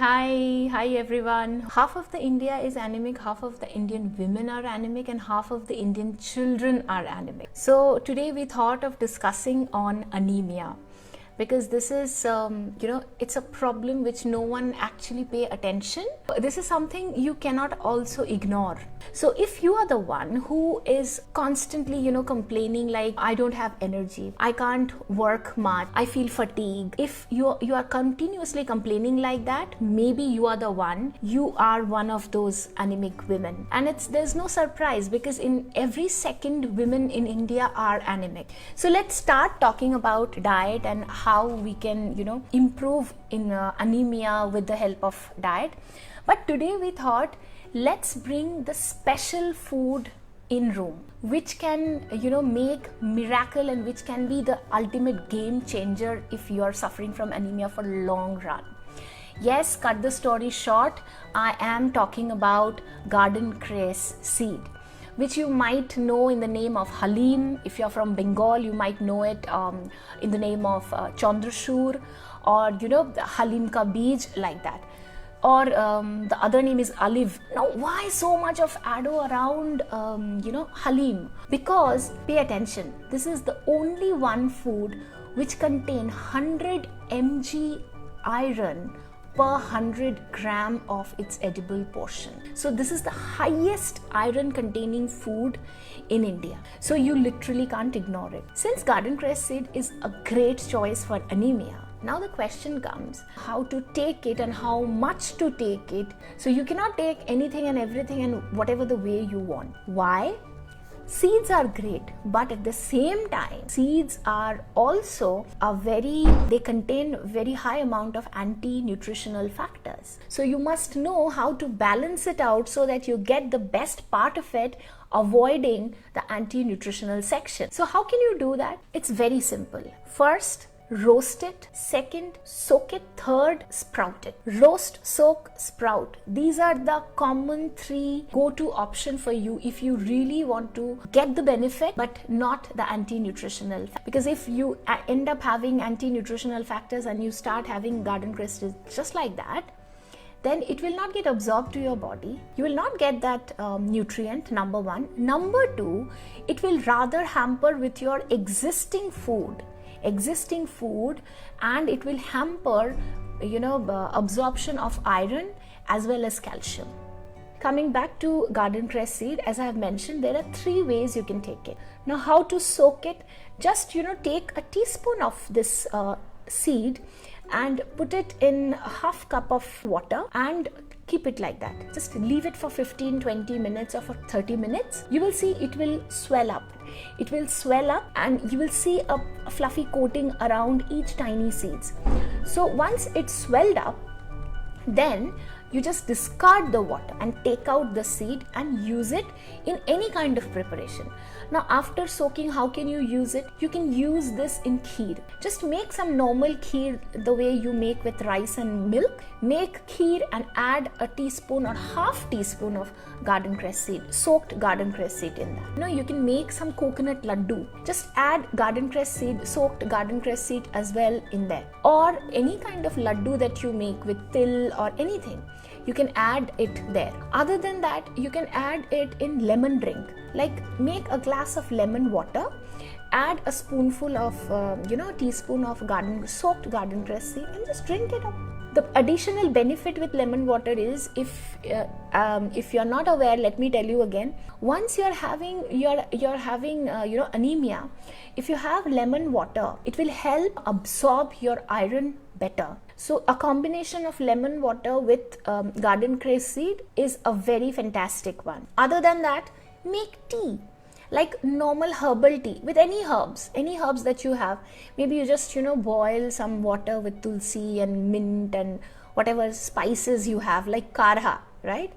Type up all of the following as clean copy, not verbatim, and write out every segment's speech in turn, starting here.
Hi everyone. Half of the India is anemic, half of the Indian women are anemic, and half of the Indian children are anemic. So today we thought of discussing on anemia, because this is it's a problem which no one actually pay attention. This is something you cannot also ignore. So if you are the one who is constantly complaining like, I don't have energy, I can't work much, I feel fatigued, if you are continuously complaining like that, maybe you are one of those anemic women. And there's no surprise, because in every second women in India are anemic. So let's start talking about diet and how we can improve in anemia with the help of diet. But today we thought, let's bring the special food in room which can make miracle and which can be the ultimate game changer if you are suffering from anemia for long run. Yes, cut the story short, I am talking about Garden Cress seed, which you might know in the name of Halim. If you're from Bengal, you might know it in the name of Chandrashur, or the Halim ka beej, like that. Or the other name is Aliv. Now, why so much of ado around Halim? Because, pay attention, this is the only one food which contain 100 mg iron per 100 gram of its edible portion. So this is the highest iron containing food in India. So you literally can't ignore it. Since Garden Cress seed is a great choice for anemia, now the question comes, how to take it and how much to take it. So you cannot take anything and everything and whatever the way you want. Why? Seeds are great, but at the same time, seeds are also they contain very high amount of anti-nutritional factors. So you must know how to balance it out so that you get the best part of it, avoiding the anti-nutritional section. So how can you do that? It's very simple. First, roast it. Second, soak it. Third, sprout it. Roast, soak, sprout. These are the common three go-to option for you if you really want to get the benefit but not the anti-nutritional. Because if you end up having anti-nutritional factors and you start having Garden Cress just like that, then it will not get absorbed to your body. You will not get that nutrient, number one. Number two, it will rather hamper with your existing food, and it will hamper absorption of iron as well as calcium. Coming back to Garden Cress seed, as I have mentioned, there are three ways you can take it. Now, how to soak it? Just take a teaspoon of this seed and put it in a half cup of water and keep it like that. Just leave it for 15-20 minutes or for 30 minutes. You will see it will swell up. It will swell up and you will see a fluffy coating around each tiny seeds. So once it's swelled up, then you just discard the water and take out the seed and use it in any kind of preparation. Now, after soaking, how can you use it? You can use this in kheer. Just make some normal kheer the way you make with rice and milk. Make kheer and add a teaspoon or half teaspoon of Garden Cress seed, soaked Garden Cress seed in that. You can make some coconut laddu. Just add Garden Cress seed, soaked Garden Cress seed as well in there. Or any kind of laddu that you make with til or anything, you can add it there. Other than that, you can add it in lemon drink. Like, make a glass of lemon water, add a spoonful of teaspoon of soaked Garden Cress seed and just drink it up. The additional benefit with lemon water is, if you're not aware, let me tell you again. Once you're having anemia, if you have lemon water, it will help absorb your iron better. So a combination of lemon water with Garden Cress seed is a very fantastic one. Other than that, make tea, like normal herbal tea with any herbs that you have. Maybe you just boil some water with tulsi and mint and whatever spices you have, like karha, right?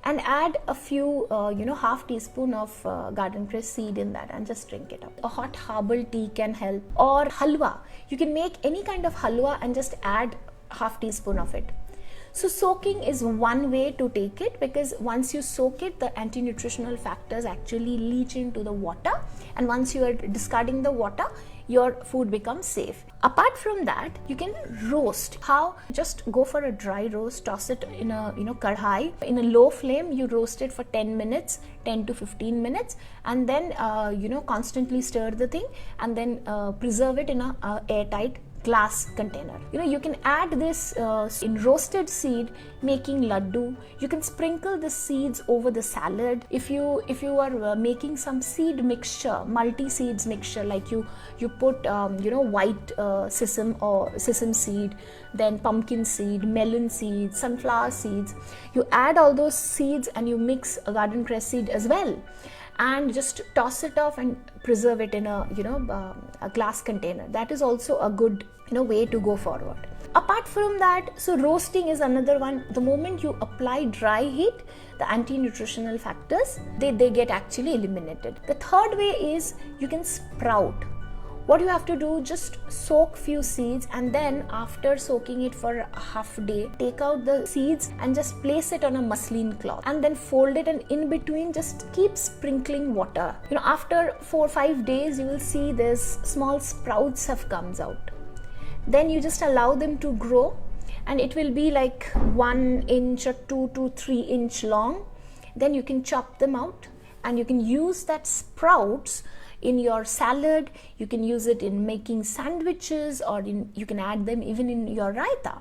And add a few half teaspoon of Garden Cress seed in that and just drink it up. A hot herbal tea can help. Or halwa, you can make any kind of halwa and just add half teaspoon of it. So soaking is one way to take it, because once you soak it, the anti-nutritional factors actually leach into the water, and once you are discarding the water, your food becomes safe. Apart from that, you can roast. How? Just go for a dry roast, toss it in a kadhai. In a low flame, you roast it for 10 minutes, 10 to 15 minutes, and then constantly stir the thing, and then preserve it in a airtight glass container. You can add this in roasted seed, making laddu. You can sprinkle the seeds over the salad. If you are making some seed mixture, multi seeds mixture, like you put white sesame seed, then pumpkin seed, melon seeds, sunflower seeds. You add all those seeds and you mix a garden cress seed as well, and just toss it off and preserve it in a glass container. That is also a good way to go forward. Apart from that, so roasting is another one. The moment you apply dry heat, the anti-nutritional factors they get actually eliminated. The third way is you can sprout. What you have to do, just soak few seeds, and then after soaking it for a half day, take out the seeds and just place it on a muslin cloth, and then fold it, and in between just keep sprinkling water. After 4 or 5 days, you will see this small sprouts have comes out. Then you just allow them to grow, and it will be like 1 inch or 2 to 3 inch long. Then you can chop them out, and you can use that sprouts in your salad. You can use it in making sandwiches, or you can add them even in your raita,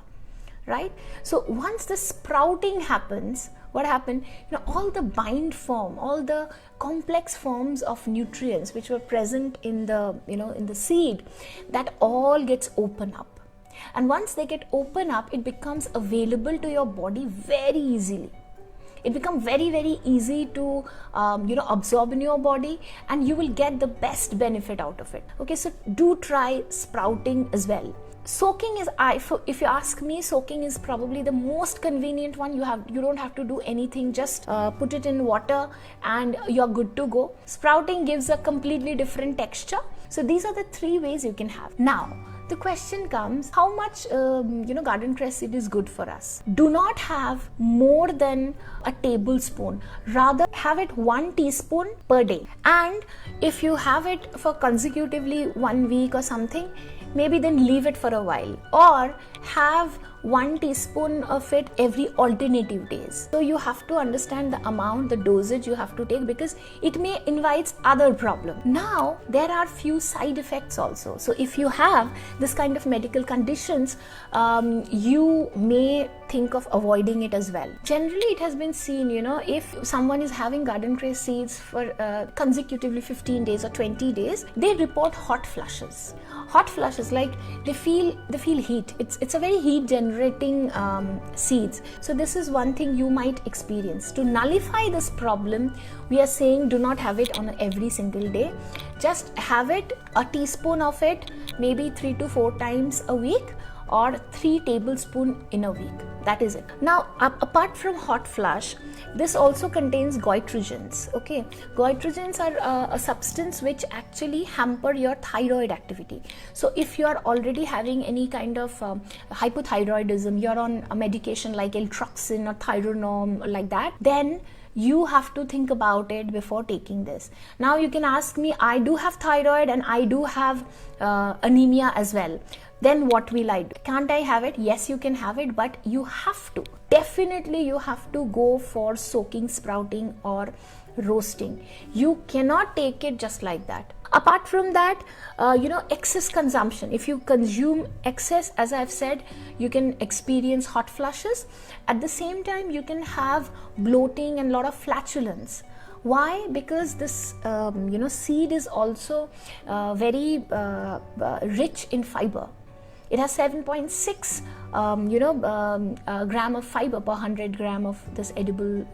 right? So once the sprouting happens, what happened? All the bind form, all the complex forms of nutrients which were present in the in the seed, that all gets open up. And once they get open up, it becomes available to your body very easily. It becomes very, very easy to absorb in your body, and you will get the best benefit out of it. Okay, so do try sprouting as well. Soaking is, if you ask me, soaking is probably the most convenient one. You don't have to do anything, just put it in water and you're good to go. Sprouting gives a completely different texture. So these are the 3 ways you can have. Now the question comes, how much garden cress seed is good for us? Do not have more than a tablespoon. Rather have it 1 teaspoon per day. And if you have it for consecutively 1 week or something, maybe then leave it for a while, or have 1 teaspoon of it every alternative days. So you have to understand the amount, the dosage you have to take, because it may invite other problem. Now there are few side effects also. So if you have this kind of medical conditions, you may think of avoiding it as well. Generally it has been seen, if someone is having garden cress seeds for consecutively 15 days or 20 days, they report hot flushes. Hot flushes, like they feel heat. It's a very heat generating seeds. So this is one thing you might experience. To nullify this problem, we are saying do not have it on every single day. Just have it, a teaspoon of it, maybe 3 to 4 times a week, or 3 tablespoons in a week. That is it. Now, apart from hot flush, this also contains goitrogens. Okay, goitrogens are a substance which actually hamper your thyroid activity. So if you are already having any kind of hypothyroidism, you're on a medication like Eltroxin or Thyronorm, like that, then you have to think about it before taking this. Now you can ask me, I do have thyroid and I do have anemia as well. Then what will I do? Can't I have it? Yes, you can have it, but you have to. Definitely you have to go for soaking, sprouting, or roasting. You cannot take it just like that. Apart from that, excess consumption. If you consume excess, as I've said, you can experience hot flushes. At the same time, you can have bloating and a lot of flatulence. Why? Because this seed is also very rich in fiber. It has 7.6 gram of fiber per 100 gram of this edible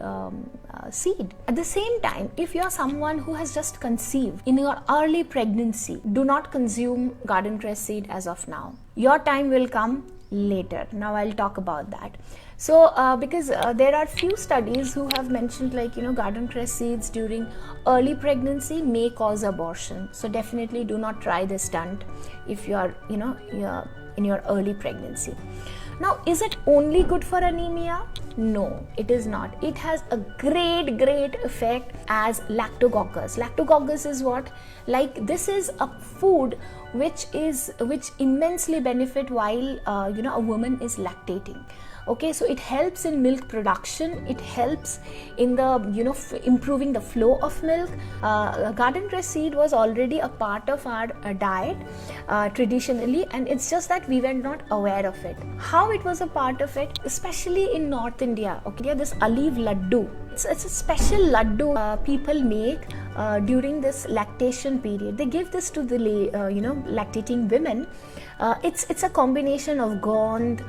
seed. At the same time, if you are someone who has just conceived in your early pregnancy, do not consume garden cress seed as of now. Your time will come later. Now I'll talk about that. So because there are few studies who have mentioned, like, garden cress seeds during early pregnancy may cause abortion. So definitely do not try this stunt if you are in your early pregnancy. Now, is it only good for anemia? No, it is not. It has a great effect as lactococcus. Lactococcus is what? Like, this is a food which immensely benefit while a woman is lactating. Okay, so it helps in milk production, it helps in the improving the flow of milk. Garden cress seed was already a part of our diet traditionally, and it's just that we were not aware of it. How it was a part of it, especially in North India. Okay, this Aliv laddu, it's a special laddu people make during this lactation period. They give this to the lactating women. It's a combination of gond,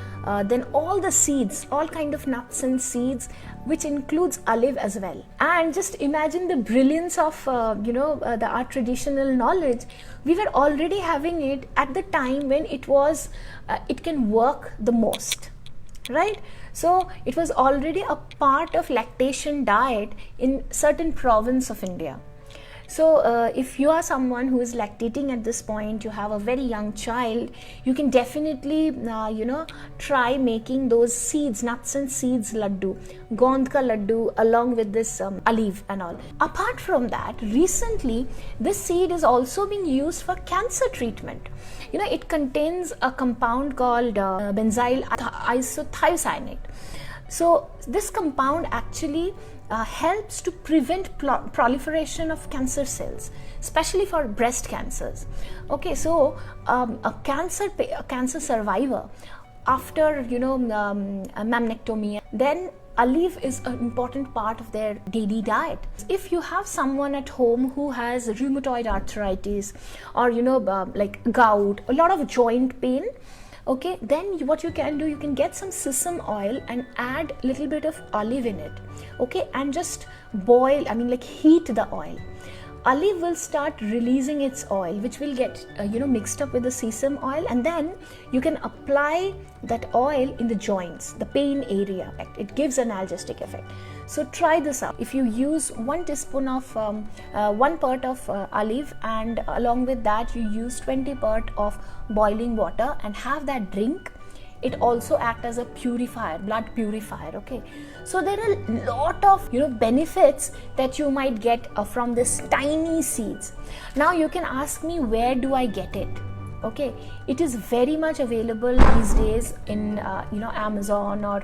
then all the seeds, all kind of nuts and seeds, which includes Aliv as well. And just imagine the brilliance of our traditional knowledge. We were already having it at the time when it can work the most, right? So it was already a part of lactation diet in certain province of India. So if you are someone who is lactating at this point, you have a very young child, you can definitely try making those seeds, nuts and seeds laddu, gond ka laddu, along with this Aliv and all. Apart from that, recently this seed is also being used for cancer treatment. It contains a compound called benzyl isothiocyanate. So this compound actually helps to prevent proliferation of cancer cells, especially for breast cancers. Okay, so a cancer survivor after mammectomy, then Aliv is an important part of their daily diet. If you have someone at home who has rheumatoid arthritis or like gout, a lot of joint pain, okay, then what you can do, you can get some sesame oil and add a little bit of olive in it, okay, and just boil, heat the oil. Aliv will start releasing its oil, which will get mixed up with the sesame oil, and then you can apply that oil in the joints, the pain area. It gives an analgesic effect. So try this out. If you use 1 teaspoon of 1 part of Aliv, and along with that you use 20 part of boiling water and have that drink, it also acts as a purifier, blood purifier. Okay, so there are a lot of benefits that you might get from this tiny seeds. Now you can ask me, where do I get it? Okay, it is very much available these days in Amazon or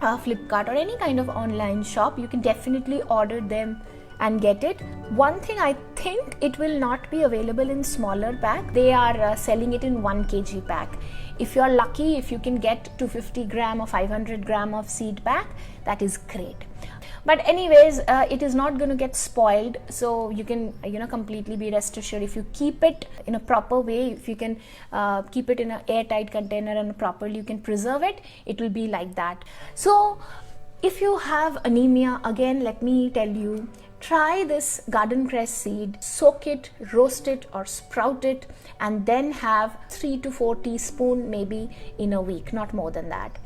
Flipkart or any kind of online shop. You can definitely order them and get it. One thing, I think it will not be available in smaller pack. They are selling it in 1 kg pack. If you are lucky, if you can get 250 gram or 500 gram of seed pack, that is great. But anyways, it is not going to get spoiled, so you can completely be rest assured. If you keep it in a proper way, if you can keep it in an airtight container and properly you can preserve it, it will be like that. So if you have anemia, again, let me tell you, try this garden cress seed, soak it, roast it or sprout it, and then have 3 to 4 teaspoons maybe in a week, not more than that.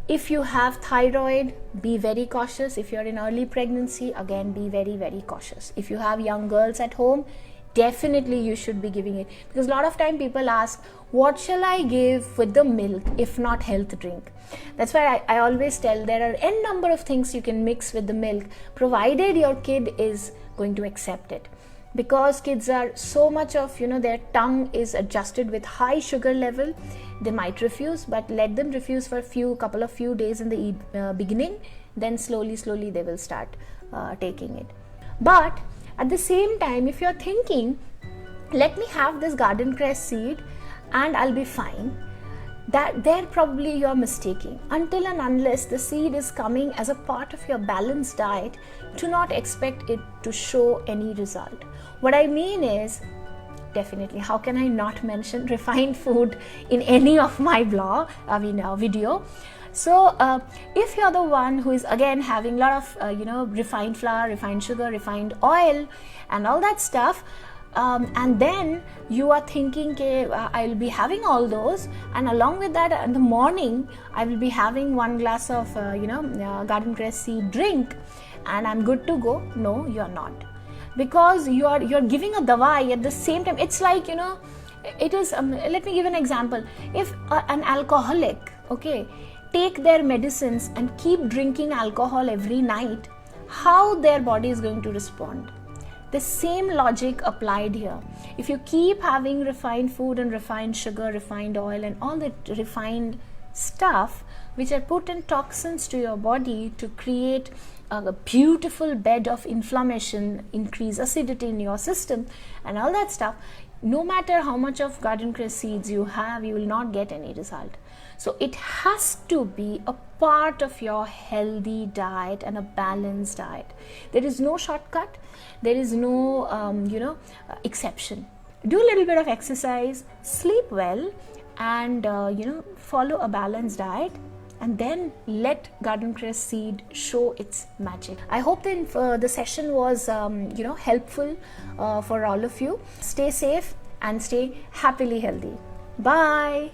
If you have thyroid, be very cautious. If you're in early pregnancy, again, be very, very cautious. If you have young girls at home, definitely you should be giving it, because a lot of time people ask, what shall I give with the milk if not health drink? That's why I always tell, there are n number of things you can mix with the milk, provided your kid is going to accept it. Because kids are so much of, their tongue is adjusted with high sugar level, they might refuse, but let them refuse for couple of days in the beginning, then slowly they will start taking it. But at the same time, if you're thinking, let me have this garden cress seed and I'll be fine, that there probably you're mistaking. Until and unless the seed is coming as a part of your balanced diet, do not expect it to show any result. What I mean is, definitely, how can I not mention refined food in any of my video? So if you're the one who is again having a lot of refined flour, refined sugar, refined oil and all that stuff, and then you are thinking, I'll be having all those, and along with that in the morning I will be having 1 glass of garden cress seed drink and I'm good to go. No, you're not, because you're giving a dawai at the same time. It's like, it is let me give an example. If an alcoholic, okay, take their medicines and keep drinking alcohol every night, how their body is going to respond? The same logic applied here. If you keep having refined food and refined sugar, refined oil, and all the refined stuff which are potent toxins to your body to create a beautiful bed of inflammation, increase acidity in your system, and all that stuff, no matter how much of garden cress seeds you have, you will not get any result. So it has to be a part of your healthy diet and a balanced diet. There is no shortcut. There is no exception. Do a little bit of exercise, sleep well, and follow a balanced diet, and then let garden cress seed show its magic. I hope the session was helpful for all of you. Stay safe and stay happily healthy. Bye.